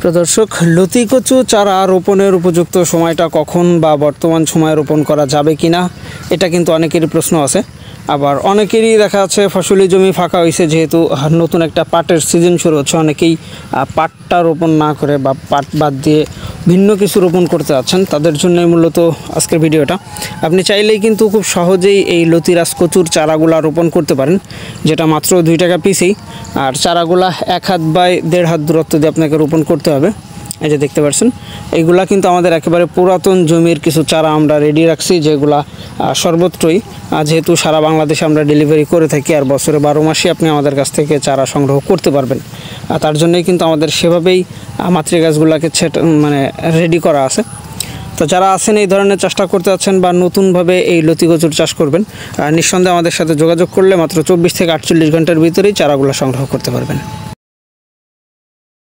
প্রদর্শক লতি কচু চারা রোপণের উপযুক্ত সময়টা কখন বা বর্তমান সময়ে রোপণ করা যাবে কিনা এটা কিন্তু অনেকেরই প্রশ্ন আছে। আবার অনেকেরই দেখা যাচ্ছে ফসলি জমি ফাঁকা হয়েছে, যেহেতু নতুন একটা পাটের সিজন শুরু হচ্ছে, অনেকেই পাটটা রোপণ না করে বা পাট বাদ দিয়ে ভিন্ন কিছু রোপণ করতে যাচ্ছেন। তাদের জন্যই মূলত আজকের ভিডিওটা। আপনি চাইলেই কিন্তু খুব সহজেই এই লতিরাজ কচুর চারাগুলা রোপণ করতে পারেন, যেটা মাত্র 2 টাকা পিসেই। আর চারাগুলা 1 হাত বাই 1.5 হাত দূরত্ব দিয়ে আপনাকে রোপণ করতে হবে। এই যে দেখতে পাচ্ছেন, এইগুলা কিন্তু আমাদের একেবারে পুরাতন জমির কিছু চারা আমরা রেডি রাখছি, যেগুলা সর্বত্রই, যেহেতু সারা বাংলাদেশে আমরা ডেলিভারি করে থাকি, আর বছরে 12 মাসে আপনি আমাদের কাছ থেকে চারা সংগ্রহ করতে পারবেন। তার জন্যই কিন্তু আমাদের সেভাবেই মাতৃগাছগুলোকে মানে রেডি করা আছে। তো যারা আছেন এই ধরনের চাষটা করতে যাচ্ছেন বা নতুনভাবে এই লতি কচুর চাষ করবেন, নিঃসন্দেহে আমাদের সাথে যোগাযোগ করলে মাত্র 24 থেকে 48 ঘন্টার ভিতরেই চারাগুলো সংগ্রহ করতে পারবেন।